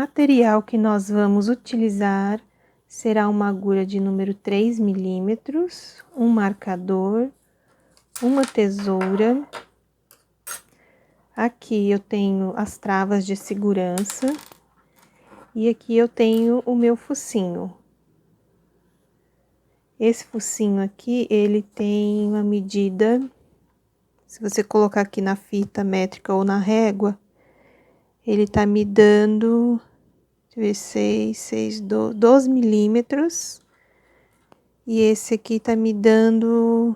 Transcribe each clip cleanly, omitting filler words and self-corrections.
material que nós vamos utilizar será uma agulha de número 3 milímetros, um marcador, uma tesoura. Aqui eu tenho as travas de segurança e aqui eu tenho o meu focinho. Esse focinho aqui, ele tem uma medida, se você colocar aqui na fita métrica ou na régua, ele tá me dando, deixa eu ver, 12 milímetros. E esse aqui tá me dando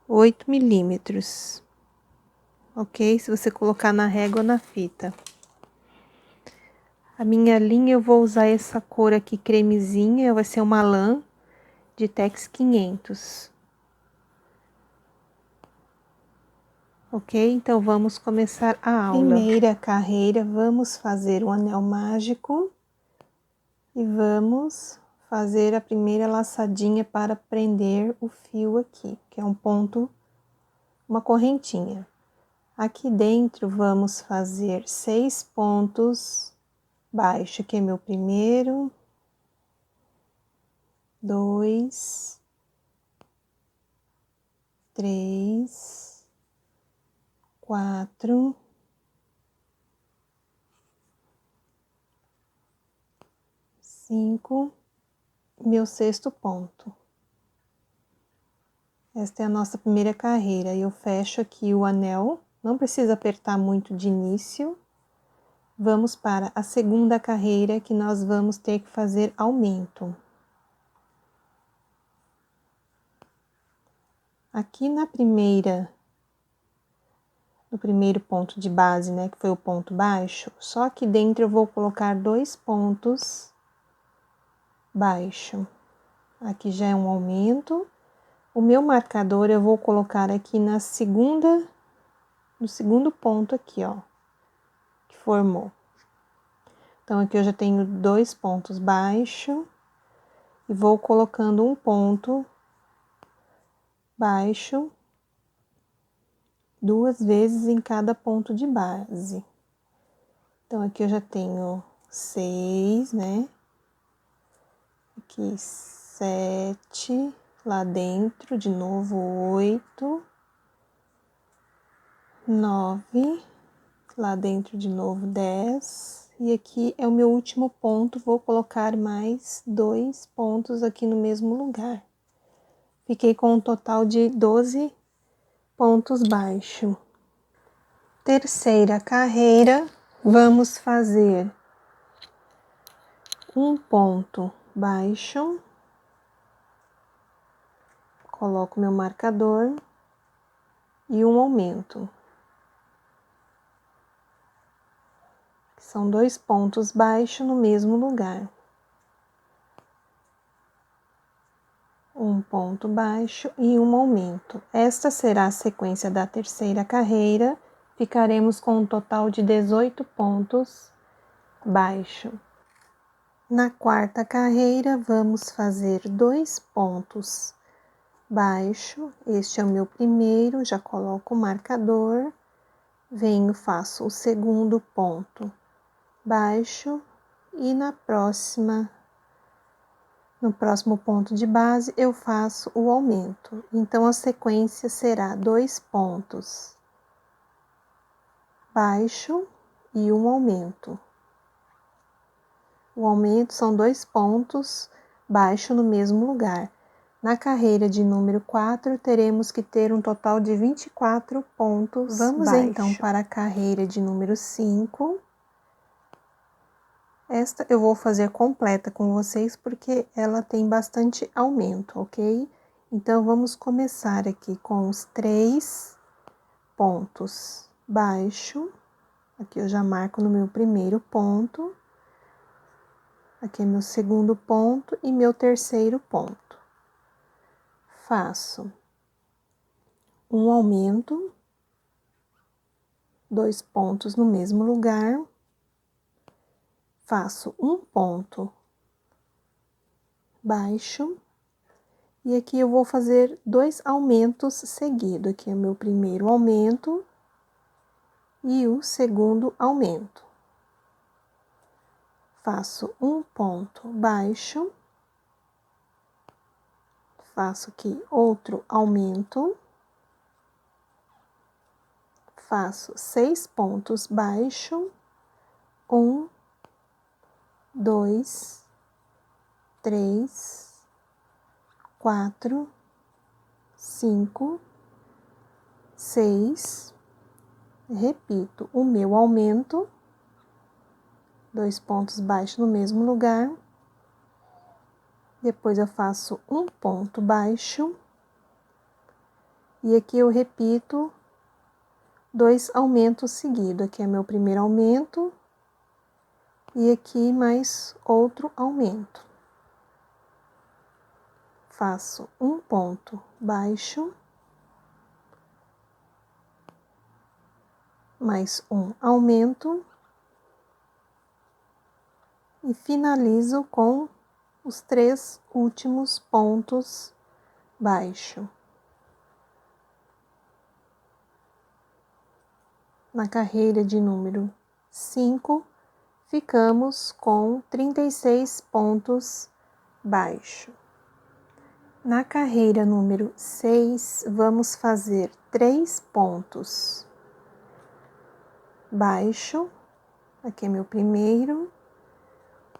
8 milímetros, ok? Se você colocar na régua ou na fita. A minha linha eu vou usar essa cor aqui cremezinha, vai ser uma lã de Tex 500. Ok? Então, vamos começar a aula. Primeira carreira, vamos fazer um anel mágico e vamos fazer a primeira laçadinha para prender o fio aqui, que é um ponto, uma correntinha. Aqui dentro, vamos fazer 6 pontos baixos, que é meu primeiro, 2, 3, 4, 5, meu 6º ponto. Esta é a nossa primeira carreira. Eu fecho aqui o anel, não precisa apertar muito de início. Vamos para a segunda carreira, que nós vamos ter que fazer aumento. Aqui no primeiro ponto de base, né, que foi o ponto baixo, só aqui dentro eu vou colocar 2 pontos baixo. Aqui já é um aumento. O meu marcador eu vou colocar aqui no segundo ponto aqui, ó, que formou. Então, aqui eu já tenho 2 pontos baixo e vou colocando um ponto baixo 2 vezes em cada ponto de base. Então, aqui eu já tenho 6, né? Aqui 7, lá dentro, de novo 8, 9, lá dentro de novo 10, e aqui é o meu último ponto, vou colocar mais 2 pontos aqui no mesmo lugar. Fiquei com um total de 12 pontos baixos. Terceira carreira, vamos fazer um ponto baixo, coloco meu marcador e um aumento. São 2 pontos baixos no mesmo lugar. Um ponto baixo e um aumento. Esta será a sequência da terceira carreira. Ficaremos com um total de 18 pontos baixo. Na quarta carreira, vamos fazer 2 pontos baixo. Este é o meu primeiro, já coloco o marcador. Venho, faço o segundo ponto baixo e no próximo ponto de base eu faço o aumento. Então, a sequência será 2 pontos baixo e um aumento. O aumento são 2 pontos baixo no mesmo lugar. Na carreira de número 4, teremos que ter um total de 24 pontos Vamos baixo. Então para a carreira de número 5. Esta eu vou fazer completa com vocês, porque ela tem bastante aumento, ok? Então, vamos começar aqui com os 3 pontos baixo. Aqui eu já marco no meu primeiro ponto. Aqui é meu segundo ponto e meu terceiro ponto. Faço um aumento, 2 pontos no mesmo lugar. Faço um ponto baixo e aqui eu vou fazer 2 aumentos seguidos. Aqui é o meu primeiro aumento e o segundo aumento. faço um ponto baixo, faço aqui outro aumento, faço 6 pontos baixo, 1, 2, 3, 4, 5, 6, repito o meu aumento, 2 pontos baixos no mesmo lugar, depois eu faço um ponto baixo, e aqui eu repito 2 aumentos seguidos, aqui é meu primeiro aumento, e aqui mais outro aumento. Faço um ponto baixo, mais um aumento, e finalizo com os 3 últimos pontos baixo. Na carreira de número 5, ficamos com 36 pontos baixo. Na carreira número 6, vamos fazer 3 pontos baixo, aqui é meu primeiro,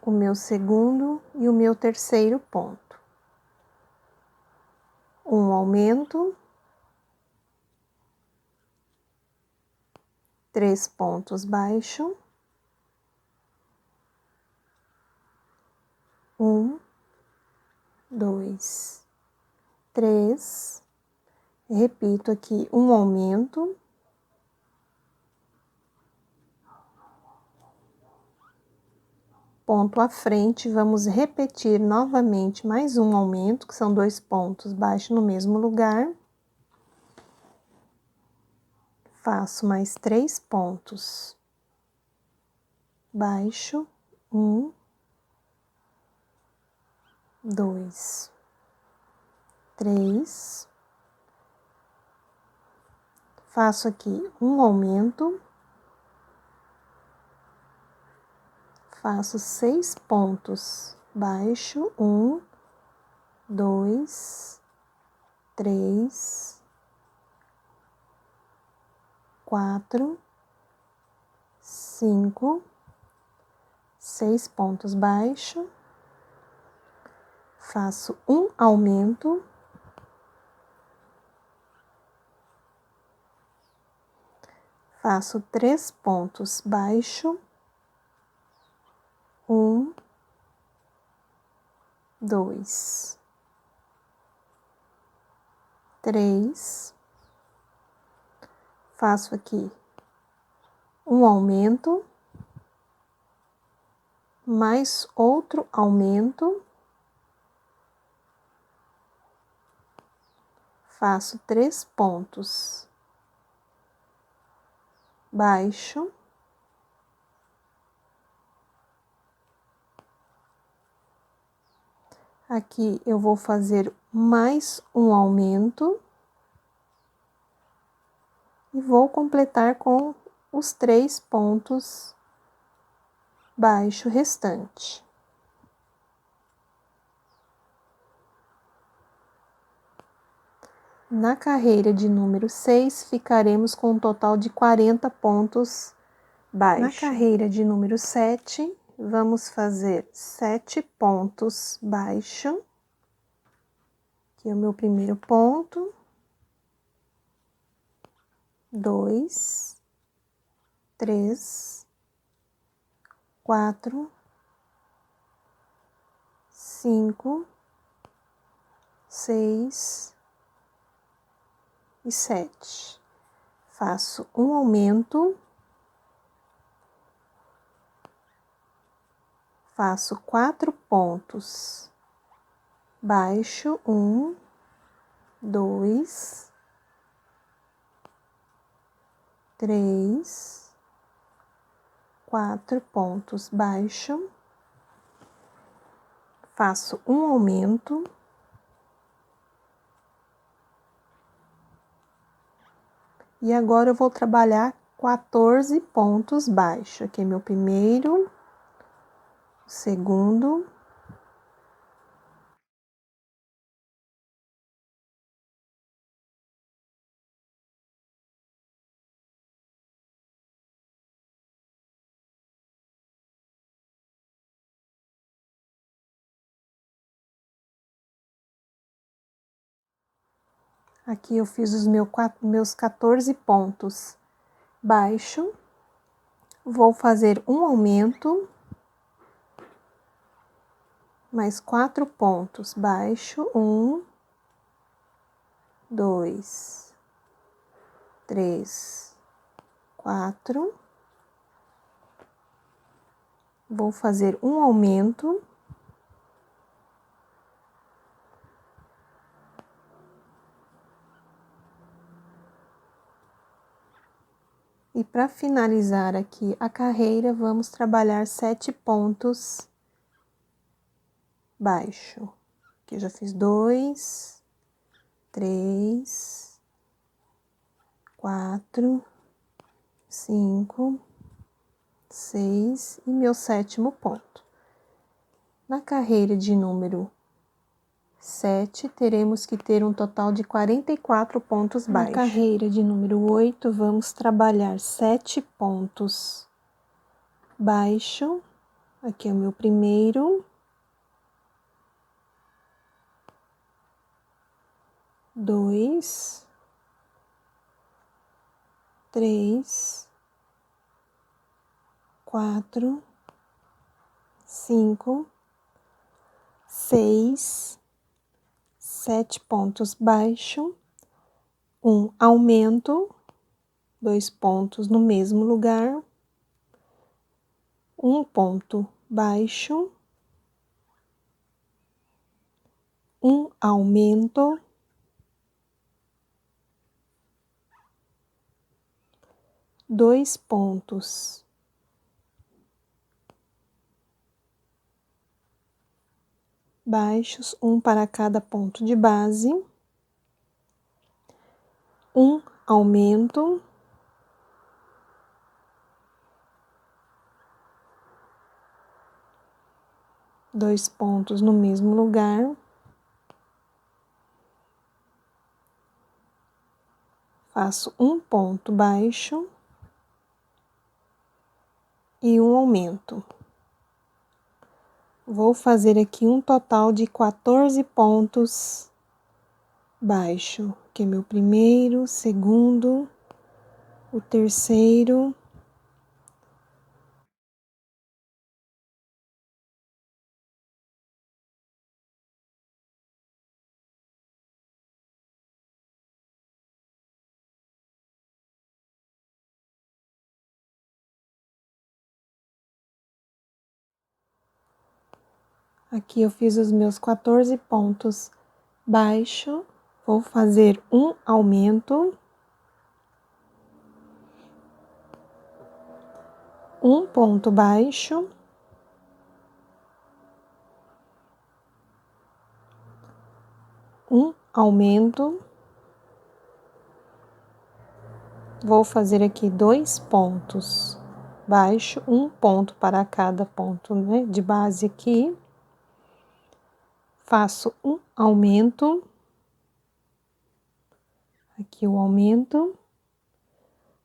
o meu segundo e o meu terceiro ponto. Um aumento, 3 pontos baixo, 1, 2, 3, repito aqui um aumento, ponto à frente, vamos repetir novamente mais um aumento, que são 2 pontos baixo no mesmo lugar. Faço mais 3 pontos baixo, 1, 2, 3. Faço aqui um aumento, faço 6 pontos baixo, 1, 2, 3, 4, 5, 6 pontos baixo, faço um aumento, faço 3 pontos baixo, 1, 2, 3, faço aqui um aumento, mais outro aumento, faço 3 pontos baixo, aqui eu vou fazer mais um aumento e vou completar com os 3 pontos baixo restante. Na carreira de número 6, ficaremos com um total de 40 pontos baixo. Na carreira de número 7, vamos fazer 7 pontos baixo. Aqui é o meu primeiro ponto. 2, 3, 4, 5, 6 e 7. Faço um aumento, faço 4 pontos baixo, 1, 2, 3, 4 pontos baixo, faço um aumento, e agora eu vou trabalhar 14 pontos baixo. Aqui é meu primeiro, segundo, aqui eu fiz os meus 14 pontos baixo, vou fazer um aumento, mais 4 pontos baixo, 1, 2, 3, 4, vou fazer um aumento, e para finalizar aqui a carreira, vamos trabalhar 7 pontos baixo. Aqui eu já fiz 2, 3, 4, 5, 6 e meu 7º ponto. Na carreira de número 7, teremos que ter um total de 44 pontos baixos. Na carreira de número 8, vamos trabalhar 7 pontos baixo. Aqui é o meu primeiro. 2, 3, 4, 5, 6, 7 pontos baixo, um aumento, 2 pontos no mesmo lugar, um ponto baixo, um aumento, dois pontos baixos, um para cada ponto de base, um aumento, dois pontos no mesmo lugar, faço um ponto baixo e um aumento. Vou fazer aqui um total de 14 pontos baixo, que é meu primeiro, segundo, o terceiro, aqui eu fiz os meus 14 pontos baixo, vou fazer um aumento, um ponto baixo, um aumento, vou fazer aqui 2 pontos baixo, um ponto para cada ponto, né, de base aqui, faço um aumento, aqui o aumento,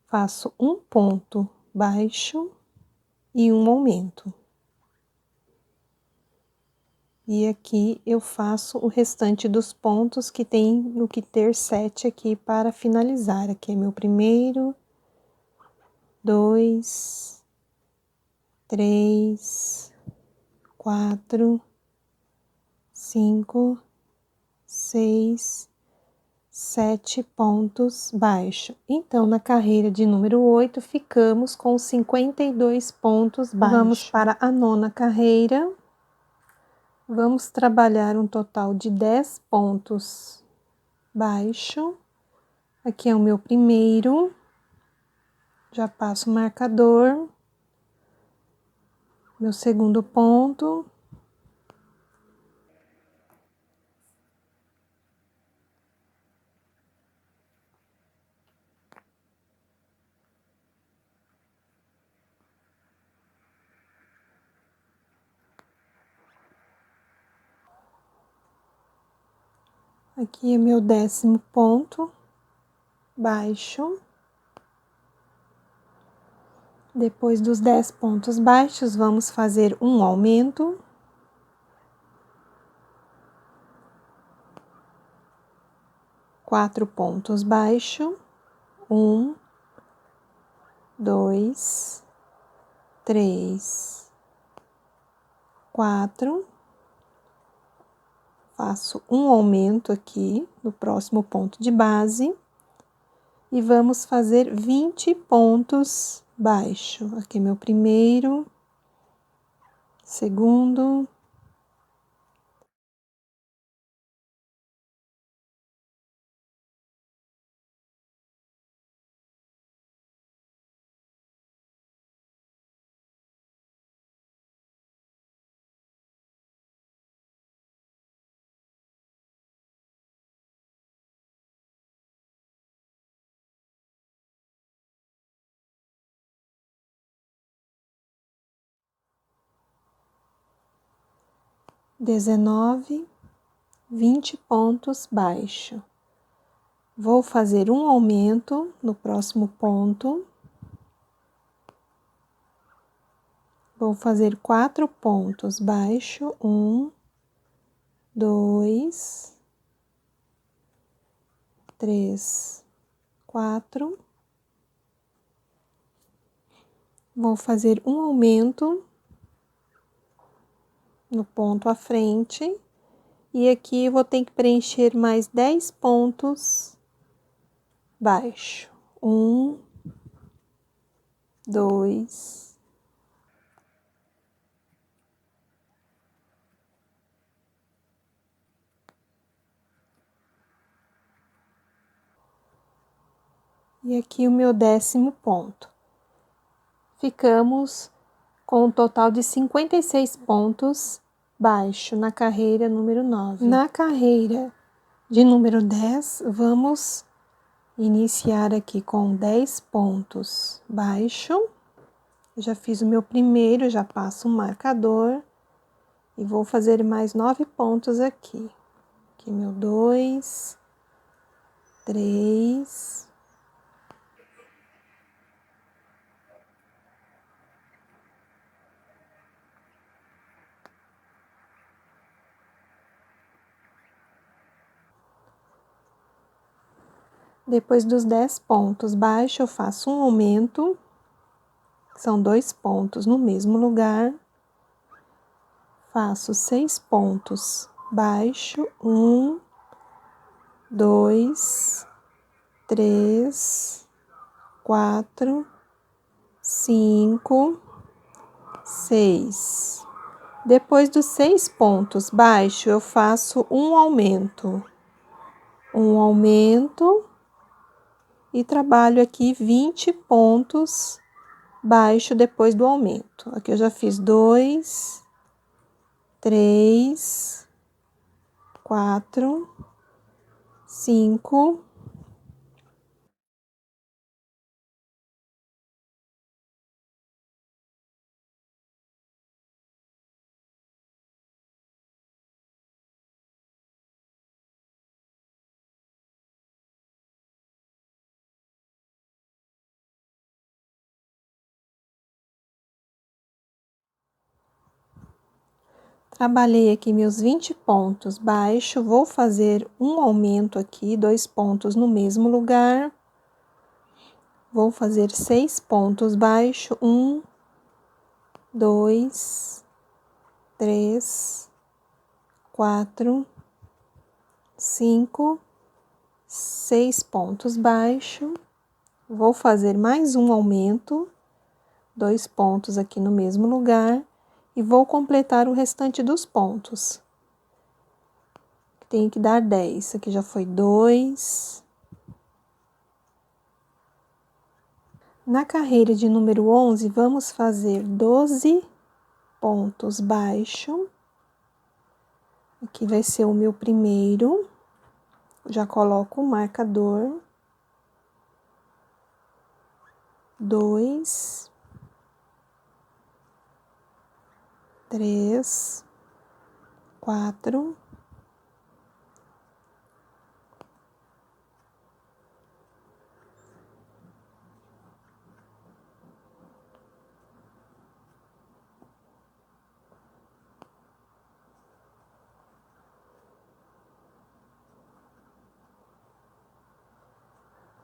faço um ponto baixo e um aumento. E aqui eu faço o restante dos pontos que tem o que ter 7 aqui para finalizar. Aqui é meu primeiro, 2, 3, 4, 5, 6, 7 pontos baixo. Então, na carreira de número 8, ficamos com 52 pontos baixos. Vamos para a 9ª carreira. Vamos trabalhar um total de 10 pontos baixo. Aqui é o meu primeiro. Já passo o marcador. Meu segundo ponto. Aqui é meu 10º ponto baixo. Depois dos 10 pontos baixos, vamos fazer um aumento. Quatro pontos baixos, 1, 2, 3, 4. Faço um aumento aqui no próximo ponto de base e vamos fazer 20 pontos baixo. Aqui meu primeiro, segundo, dezenove, 20 pontos baixo. Vou fazer um aumento no próximo ponto. Vou fazer 4 pontos baixo, 1, 2, 3, 4. Vou fazer um aumento no ponto à frente. E aqui eu vou ter que preencher mais 10 pontos baixo. 1, 2. E aqui o meu 10º ponto. Ficamos com um total de 56 pontos baixo na carreira número 9. Na carreira de número 10, vamos iniciar aqui com 10 pontos baixo. Eu já fiz o meu primeiro, já passo um marcador e vou fazer mais 9 pontos aqui. Aqui meu 2, 3, depois dos 10 pontos baixo, eu faço um aumento, que são 2 pontos no mesmo lugar. Faço 6 pontos baixo, 1, 2, 3, 4, 5, 6. Depois dos 6 pontos baixo, eu faço um aumento e trabalho aqui 20 pontos baixo depois do aumento. Aqui eu já fiz 2, 3, 4, 5. Trabalhei aqui meus 20 pontos baixo, vou fazer um aumento aqui, 2 pontos no mesmo lugar. Vou fazer 6 pontos baixo, 1, 2, 3, 4, 5, 6 pontos baixo. Vou fazer mais um aumento, 2 pontos aqui no mesmo lugar. E vou completar o restante dos pontos. Tem que dar 10. Aqui já foi 2. Na carreira de número 11, vamos fazer 12 pontos baixo. Aqui vai ser o meu primeiro. Já coloco o marcador. 2, 3, 4,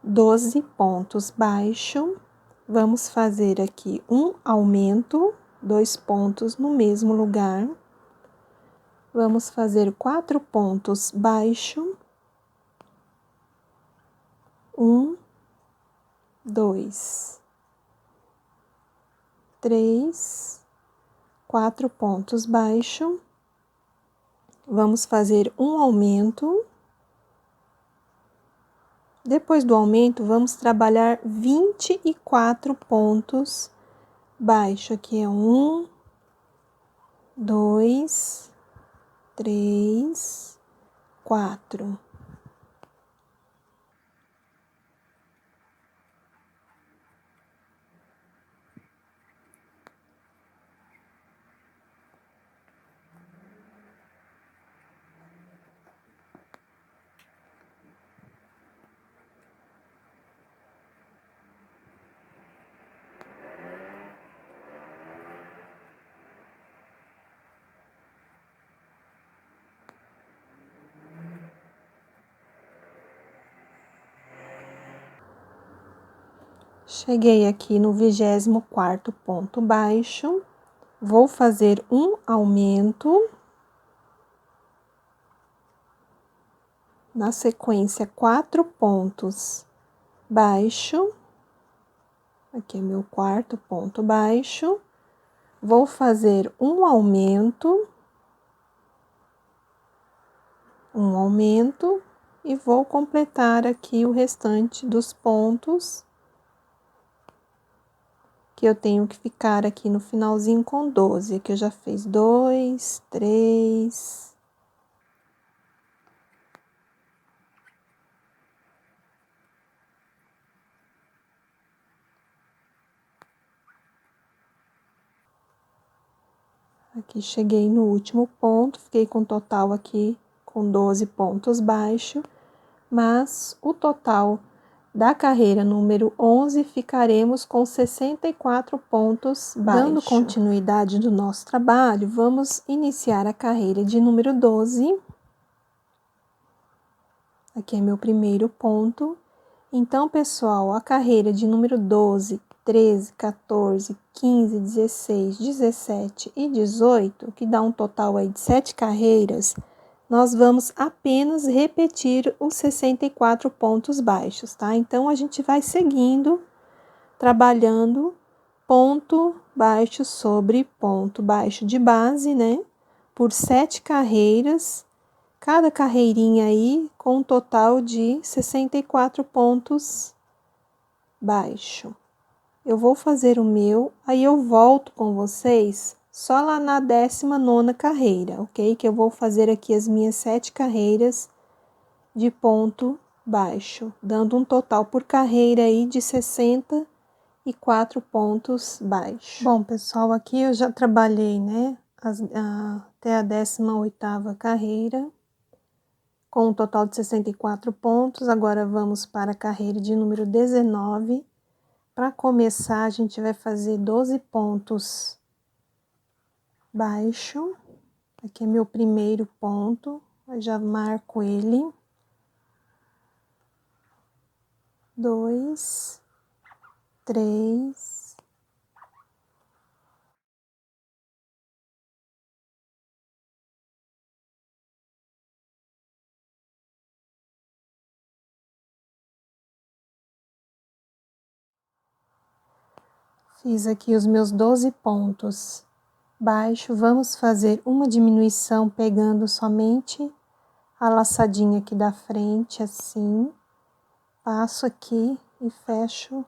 12 pontos baixo. Vamos fazer aqui um aumento, 2 pontos no mesmo lugar. Vamos fazer 4 pontos baixo. 1, 2, 3, 4 pontos baixo. Vamos fazer um aumento. Depois do aumento, vamos trabalhar 24 pontos baixo. Aqui é 1, 2, 3, 4. Cheguei aqui no 24º ponto baixo, vou fazer um aumento. Na sequência, 4 pontos baixo. Aqui é meu 4º ponto baixo. Vou fazer um aumento. E vou completar aqui o restante dos pontos que eu tenho que ficar aqui no finalzinho com 12. Aqui eu já fiz 2, 3. Aqui cheguei no último ponto, fiquei com total aqui com 12 pontos baixo, mas o total da carreira número 11 ficaremos com 64 pontos baixo. Dando continuidade do nosso trabalho, vamos iniciar a carreira de número 12. Aqui é meu primeiro ponto. Então, pessoal, a carreira de número 12, 13, 14, 15, 16, 17 e 18, que dá um total aí de 7 carreiras, nós vamos apenas repetir os 64 pontos baixos, tá? Então, a gente vai seguindo, trabalhando ponto baixo sobre ponto baixo de base, né? Por 7 carreiras, cada carreirinha aí com um total de 64 pontos baixo. Eu vou fazer o meu, aí eu volto com vocês só lá na 19ª carreira, ok? Que eu vou fazer aqui as minhas 7 carreiras de ponto baixo, dando um total por carreira aí de 64 pontos baixos. Bom, pessoal, aqui eu já trabalhei, né, até a 18ª carreira, com um total de 64 pontos. Agora vamos para a carreira de número 19. Para começar, a gente vai fazer 12 pontos baixo. Aqui é meu primeiro ponto, eu já marco ele. 2, 3. Fiz aqui os meus 12 pontos baixo. Vamos fazer uma diminuição pegando somente a laçadinha aqui da frente, assim. Passo aqui e fecho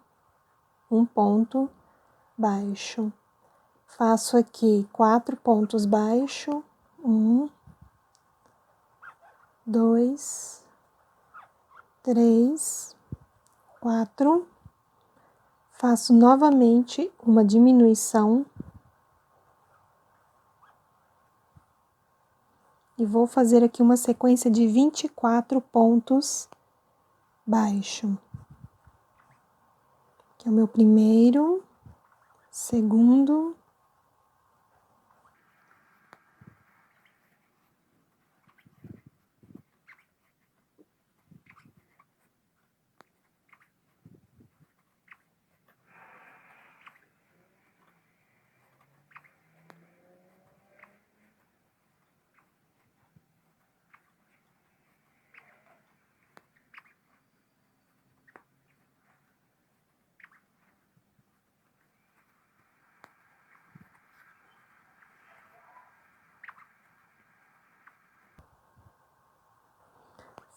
um ponto baixo. Faço aqui 4 pontos baixo. 1, 2, 3, 4. Faço novamente uma diminuição. E vou fazer aqui uma sequência de 24 pontos baixo. Aqui é o meu primeiro, segundo,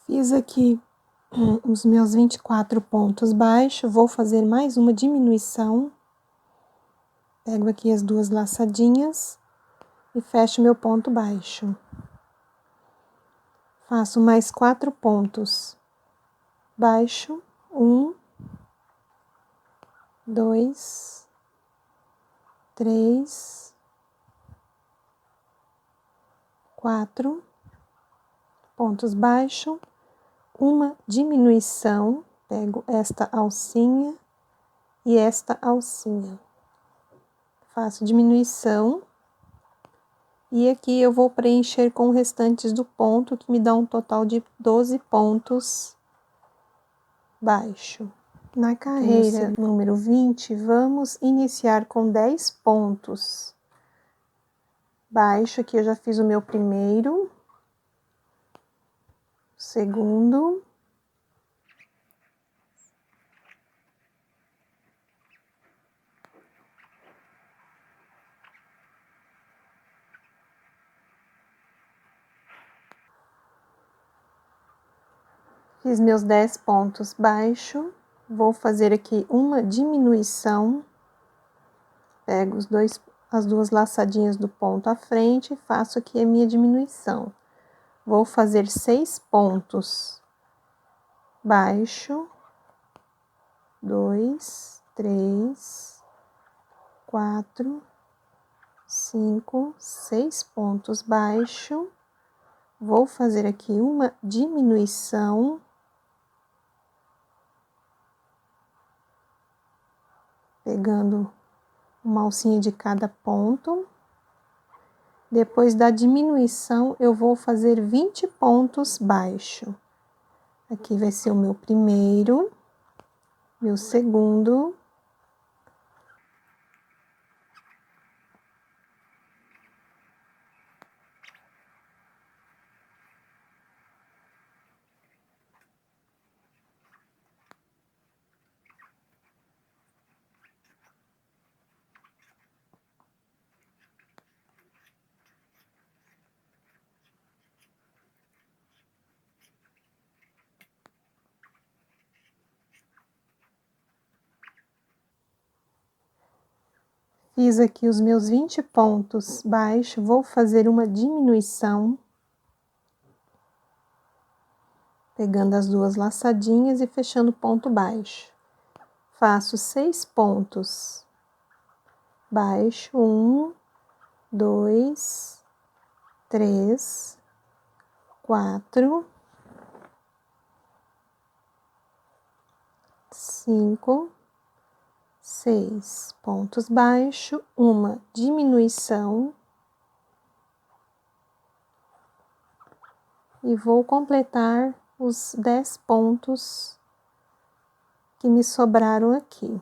Fiz aqui os meus 24 pontos baixos, vou fazer mais uma diminuição. Pego aqui as duas laçadinhas e fecho meu ponto baixo. Faço mais 4 pontos baixo, 1, 2, 3, 4 pontos baixos, uma diminuição, pego esta alcinha e esta alcinha. Faço diminuição e aqui eu vou preencher com os restantes do ponto, que me dá um total de 12 pontos baixo. Na carreira número 20, vamos iniciar com 10 pontos baixo. Aqui eu já fiz o meu primeiro, segundo, fiz meus 10 pontos baixo, vou fazer aqui uma diminuição, pego as duas laçadinhas do ponto à frente e faço aqui a minha diminuição. Vou fazer 6 pontos baixo, 2, 3, 4, 5, 6 pontos baixo. Vou fazer aqui uma diminuição. Pegando uma alcinha de cada ponto. Depois da diminuição, eu vou fazer 20 pontos baixo. Aqui vai ser o meu primeiro, meu segundo, fiz aqui os meus 20 pontos baixo, vou fazer uma diminuição, pegando as duas laçadinhas e fechando ponto baixo. Faço 6 pontos baixo, 1, 2, 3, 4, 5, 6 pontos baixo, uma diminuição e vou completar os 10 pontos que me sobraram aqui.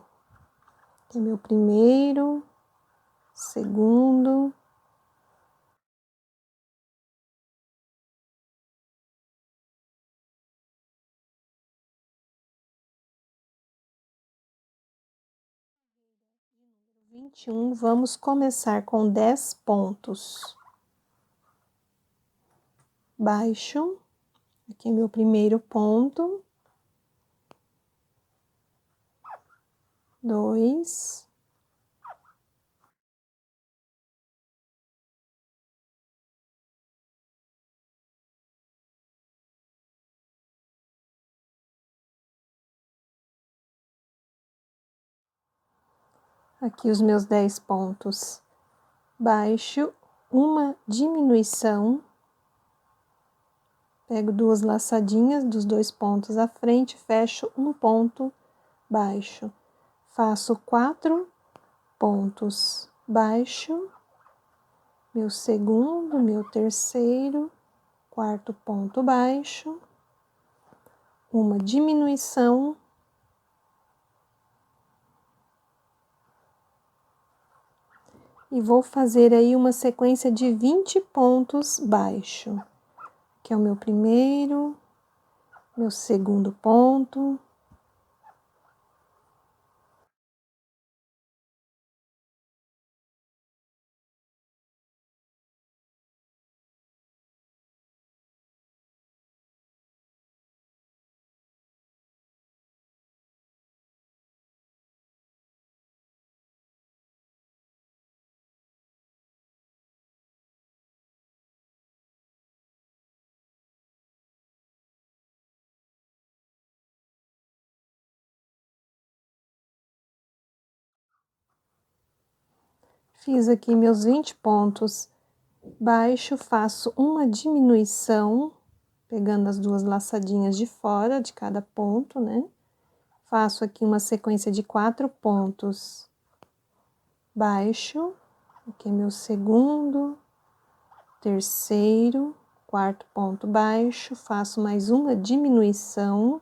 Aqui é meu primeiro, segundo, número 21, vamos começar com 10 pontos baixo. Aqui é meu primeiro ponto, 2, aqui os meus 10 pontos baixo, uma diminuição, pego duas laçadinhas dos 2 pontos à frente, fecho um ponto baixo, faço 4 pontos baixo, meu segundo, meu terceiro, quarto ponto baixo, uma diminuição, e vou fazer aí uma sequência de 20 pontos baixo, que é o meu primeiro, meu segundo ponto, Fiz aqui meus 20 pontos baixo, faço uma diminuição, pegando as duas laçadinhas de fora de cada ponto, né? Faço aqui uma sequência de 4 pontos baixo, aqui é meu segundo, terceiro, quarto ponto baixo, faço mais uma diminuição.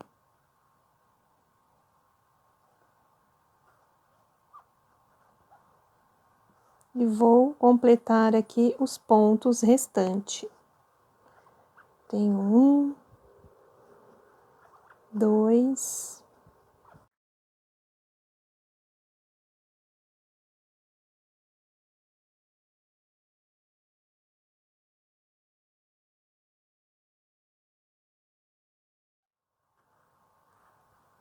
E vou completar aqui os pontos restantes. Tenho 1, 2,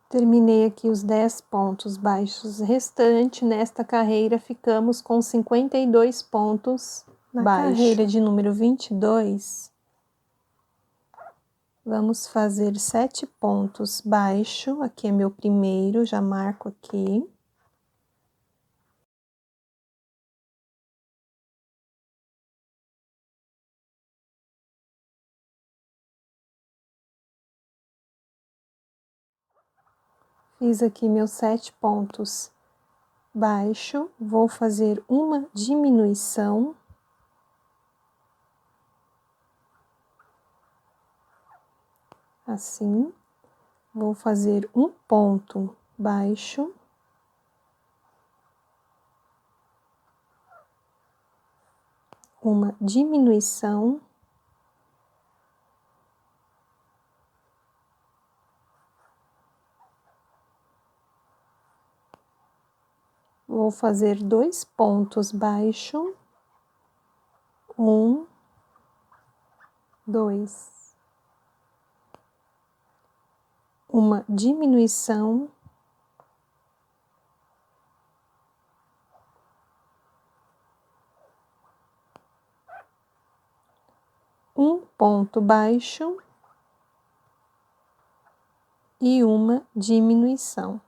terminei aqui os 10 pontos baixos restantes. Nesta carreira, ficamos com 52 pontos baixos. Na carreira de número 22, vamos fazer 7 pontos baixo. Aqui é meu primeiro, já marco aqui. Fiz aqui meus 7 pontos baixo, vou fazer uma diminuição. Assim, vou fazer um ponto baixo. Uma diminuição. Vou fazer 2 pontos baixo. 1, 2. Uma diminuição. Um ponto baixo. E uma diminuição.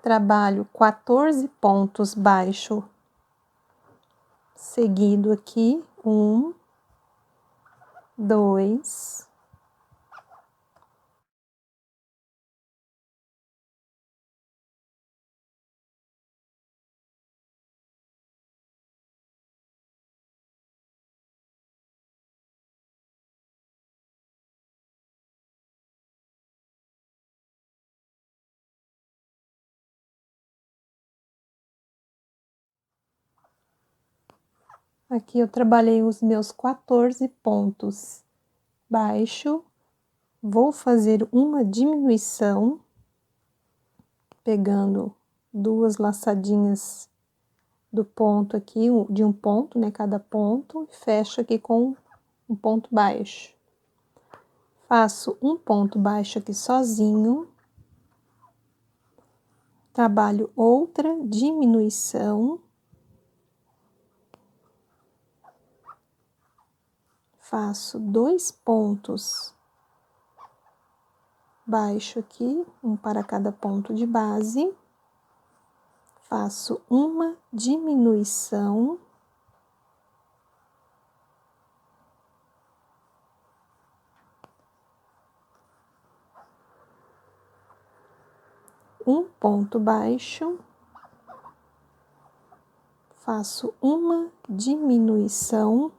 Trabalho 14 pontos baixo seguido aqui, 1, 2, aqui eu trabalhei os meus 14 pontos baixo, vou fazer uma diminuição, pegando duas laçadinhas do ponto aqui, de um ponto, né, cada ponto, e fecho aqui com um ponto baixo. Faço um ponto baixo aqui sozinho, trabalho outra diminuição, faço 2 pontos baixo aqui, um para cada ponto de base, faço uma diminuição, um ponto baixo, faço uma diminuição.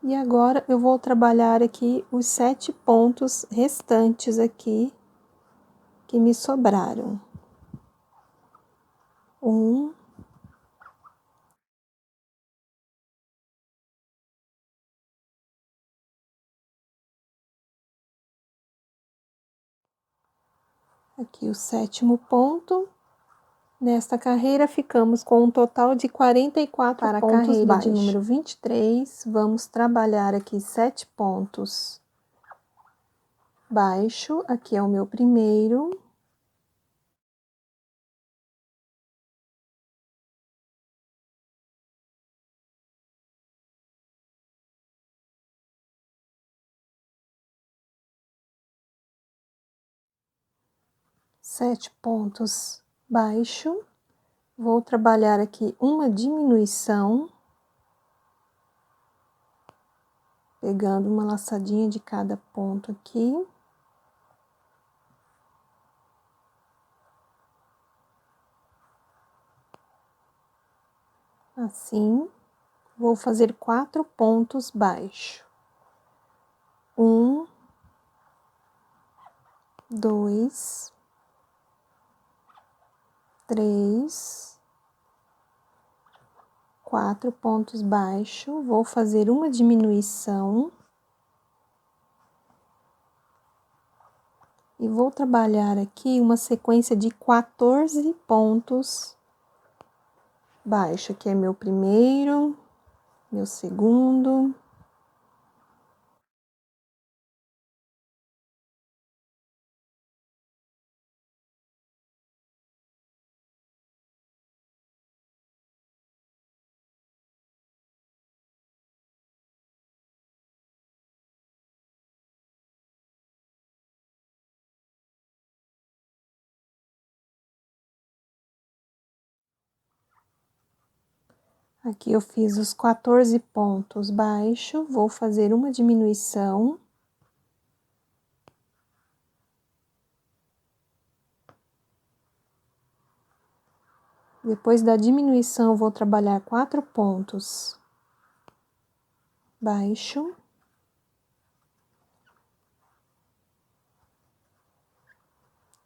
E agora, eu vou trabalhar aqui os 7 pontos restantes aqui, que me sobraram. 1, aqui o 7º ponto. Nesta carreira, ficamos com um total de 44 pontos baixos. Para a carreira de número 23, vamos trabalhar aqui 7 pontos baixo. Aqui é o meu primeiro. 7 pontos baixo. Vou trabalhar aqui uma diminuição, pegando uma laçadinha de cada ponto aqui. Assim, vou fazer 4 pontos baixo. 1, 2, 3, 4 pontos baixo. Vou fazer uma diminuição. E vou trabalhar aqui uma sequência de 14 pontos baixo. Aqui é meu primeiro, meu segundo. Aqui eu fiz os 14 pontos baixo, vou fazer uma diminuição. Depois da diminuição, vou trabalhar 4 pontos baixo.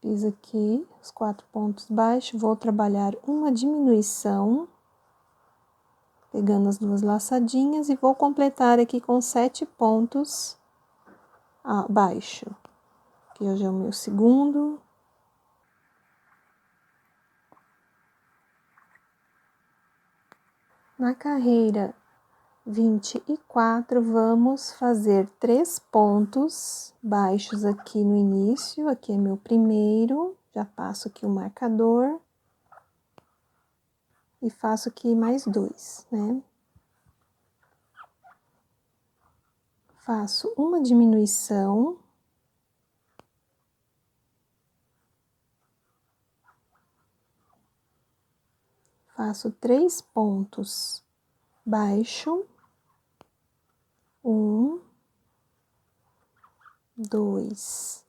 Fiz aqui os 4 pontos baixos, vou trabalhar uma diminuição, pegando as duas laçadinhas, e vou completar aqui com 7 pontos baixo. Aqui hoje é o meu segundo. Na carreira 24, vamos fazer 3 pontos baixos aqui no início. Aqui é meu primeiro, já passo aqui o marcador. E faço aqui mais 2, né? Faço uma diminuição. Faço 3 pontos baixo. 1, 2,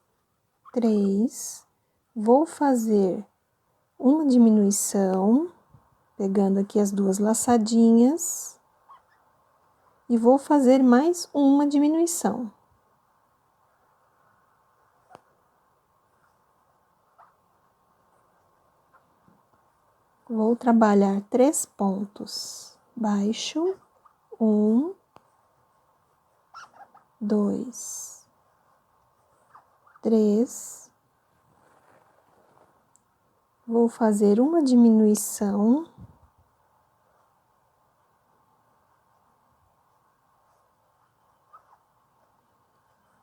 3. Vou fazer uma diminuição, pegando aqui as duas laçadinhas. E vou fazer mais uma diminuição. Vou trabalhar 3 pontos baixo. 1, 2, 3. Vou fazer uma diminuição.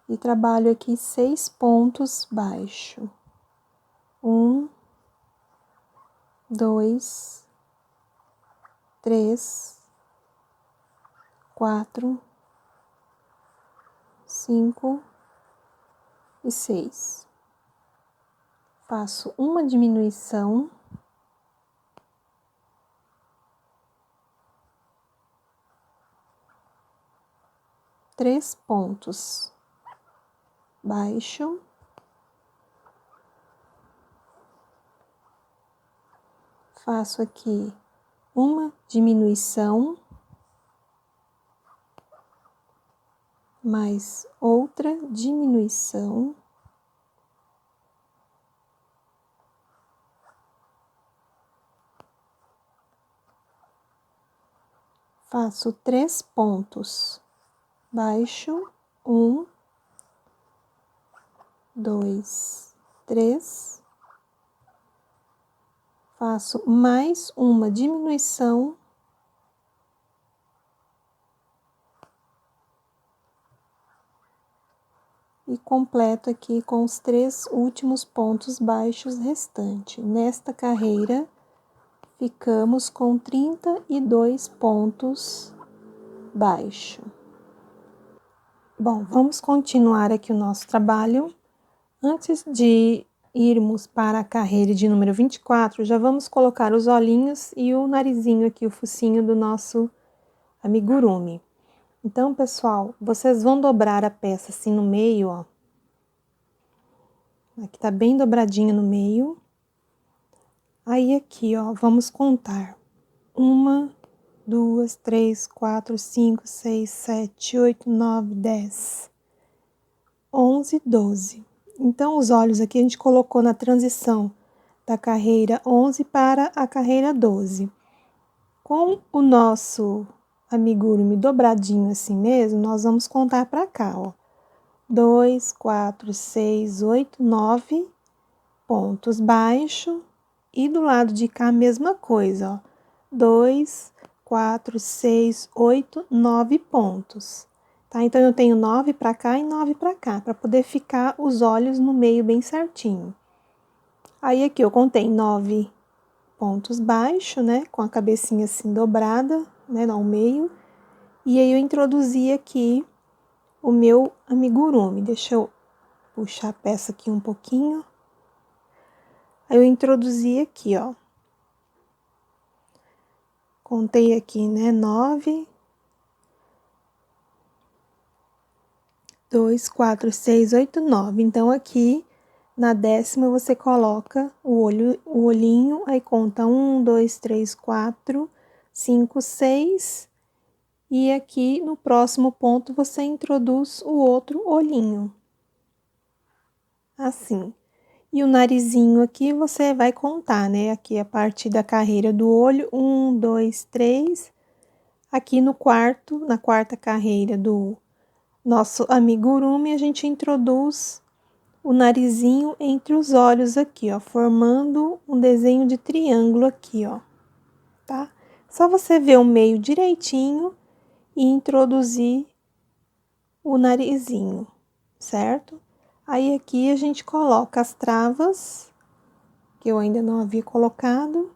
E trabalho aqui 6 pontos baixo. 1, 2, 3, 4, 5 e 6. Faço uma diminuição. Três pontos baixo. Faço aqui uma diminuição, mais outra diminuição. Faço 3 pontos baixo. 1, 2, 3. Faço mais uma diminuição. E completo aqui com os 3 últimos pontos baixos restantes. Nesta carreira, ficamos com 32 pontos baixo. Bom, vamos continuar aqui o nosso trabalho. Antes de irmos para a carreira de número 24, já vamos colocar os olhinhos e o narizinho aqui, o focinho do nosso amigurumi. Então, pessoal, vocês vão dobrar a peça assim no meio, ó. Aqui tá bem dobradinho no meio. Aí aqui, ó, vamos contar. 1, 2, 3, 4, 5, 6, 7, 8, 9, 10, 11, 12. Então, os olhos aqui a gente colocou na transição da carreira 11 para a carreira 12. Com o nosso amigurumi dobradinho assim mesmo, nós vamos contar para cá, ó. 2, 4, 6, 8, 9 pontos baixos. E do lado de cá a mesma coisa, ó. 2, 4, 6, 8, 9 pontos. Tá? Então, eu tenho 9 para cá e 9 para cá, para poder ficar os olhos no meio bem certinho. Aí, aqui eu contei 9 pontos baixos, né? Com a cabecinha assim dobrada, né? Ao meio. E aí, eu introduzi aqui o meu amigurumi. Deixa eu puxar a peça aqui um pouquinho. Aí, eu introduzi aqui, ó. Contei aqui, né? 9... 2, 4, 6, 8, 9. Então, aqui, na 10ª, você coloca o olhinho, aí conta 1, 2, 3, 4, 5, 6. E aqui, no próximo ponto, você introduz o outro olhinho. Assim. E o narizinho aqui, você vai contar, né? Aqui, a partir da carreira do olho, 1, 2, 3. Aqui na quarta carreira do nosso amigurumi, a gente introduz o narizinho entre os olhos aqui, ó, formando um desenho de triângulo aqui, ó, tá? Só você ver o meio direitinho e introduzir o narizinho, certo? Aí aqui a gente coloca as travas, que eu ainda não havia colocado.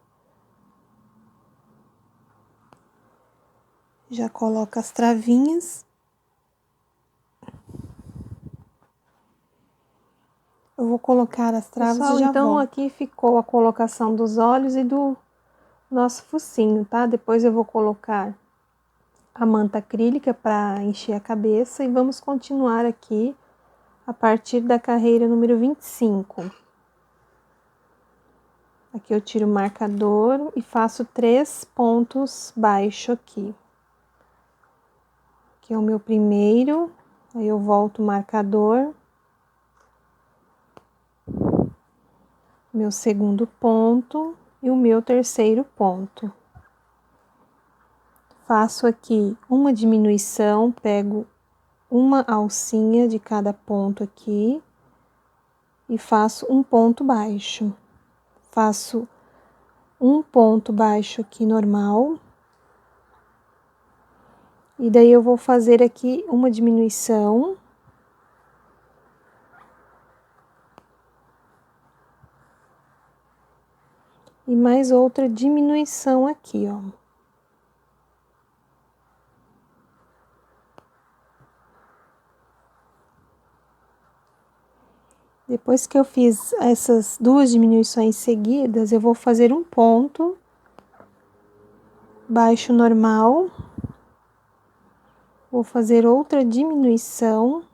Já coloca as travinhas. Eu vou colocar as travas e já então volto. Aqui ficou a colocação dos olhos e do nosso focinho, tá? Depois eu vou colocar a manta acrílica para encher a cabeça e vamos continuar aqui a partir da carreira número 25. Aqui eu tiro o marcador e faço 3 pontos baixos aqui. Aqui é o meu primeiro, aí eu volto o marcador. Meu segundo ponto e o meu terceiro ponto. Faço aqui uma diminuição, pego uma alcinha de cada ponto aqui e faço um ponto baixo. Faço um ponto baixo aqui normal. E daí eu vou fazer aqui uma diminuição. E mais outra diminuição aqui, ó. Depois que eu fiz essas 2 diminuições seguidas, eu vou fazer um ponto baixo normal. Vou fazer outra diminuição.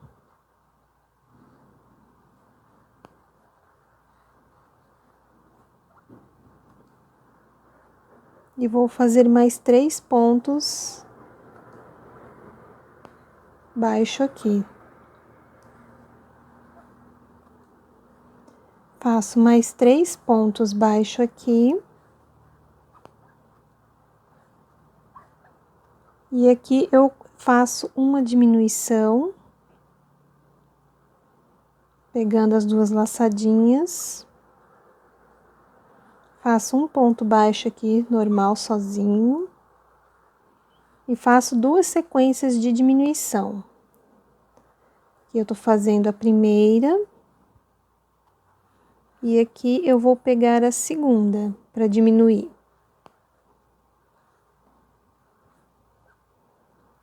E vou fazer mais 3 pontos baixo aqui. Faço mais 3 pontos baixo aqui. E aqui eu faço uma diminuição, pegando as 2 laçadinhas. Faço um ponto baixo aqui, normal, sozinho. E faço 2 sequências de diminuição. Aqui eu tô fazendo a primeira. E aqui eu vou pegar a segunda, para diminuir.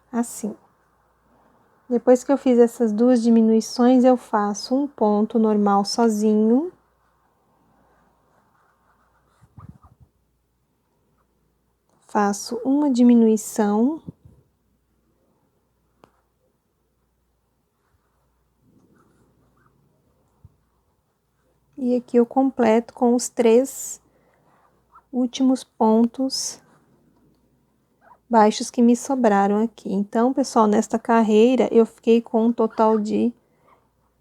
Assim. Depois que eu fiz essas 2 diminuições, eu faço um ponto normal sozinho. faço uma diminuição. E aqui eu completo com os 3 últimos pontos baixos que me sobraram aqui. Então, pessoal, nesta carreira eu fiquei com um total de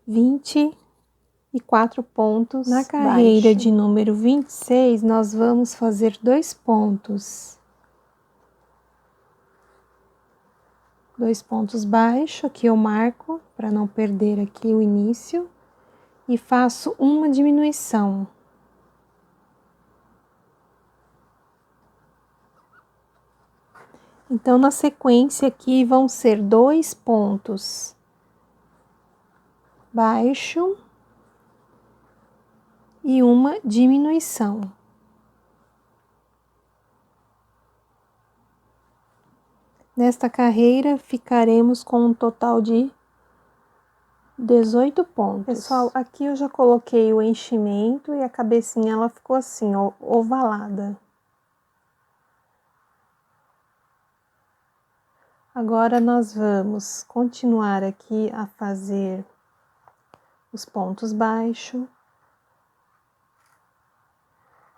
24 pontos. Na carreira de número 26, nós vamos fazer 2 pontos. 2 pontos baixos, aqui eu marco para não perder aqui o início. E faço uma diminuição. Então, na sequência aqui vão ser 2 pontos baixo e uma diminuição. Nesta carreira, ficaremos com um total de 18 pontos. Pessoal, aqui eu já coloquei o enchimento e a cabecinha ela ficou assim, ó, ovalada. Agora nós vamos continuar aqui a fazer os pontos baixos.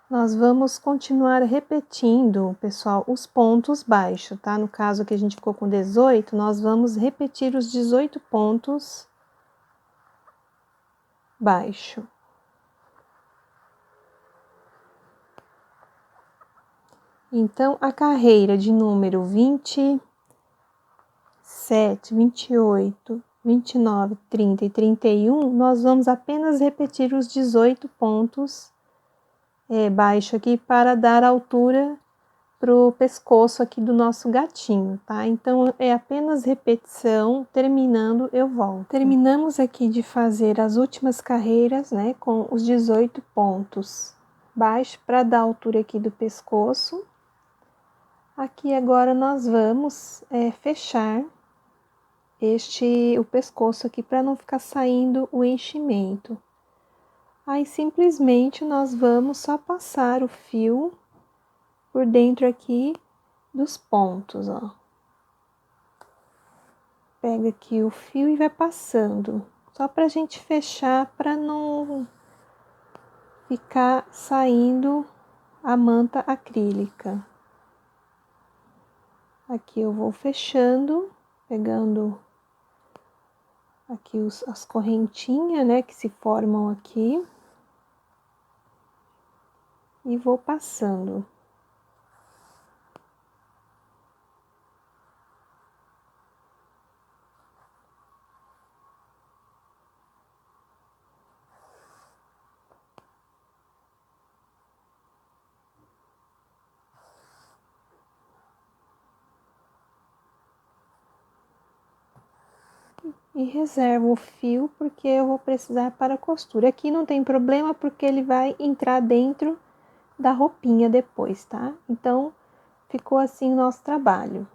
Nós vamos continuar repetindo, pessoal, os pontos baixos, tá? No caso aqui a gente ficou com 18, nós vamos repetir os 18 pontos baixo. Então, a carreira de número 27, 28, 29, 30 e 31, nós vamos apenas repetir os 18 pontos baixo aqui para dar altura pro pescoço aqui do nosso gatinho, tá? Então, é apenas repetição, terminando eu volto. Terminamos aqui de fazer as últimas carreiras, né, com os 18 pontos baixos para dar altura aqui do pescoço. Aqui agora nós vamos fechar o pescoço aqui para não ficar saindo o enchimento. Aí, simplesmente, nós vamos só passar o fio por dentro aqui dos pontos, ó. Pega aqui o fio e vai passando, só pra gente fechar, pra não ficar saindo a manta acrílica. Aqui eu vou fechando, pegando aqui as correntinhas, né, que se formam aqui. E vou passando. E reservo o fio, porque eu vou precisar para a costura. Aqui não tem problema, porque ele vai entrar dentro da roupinha depois, tá? Então, ficou assim o nosso trabalho.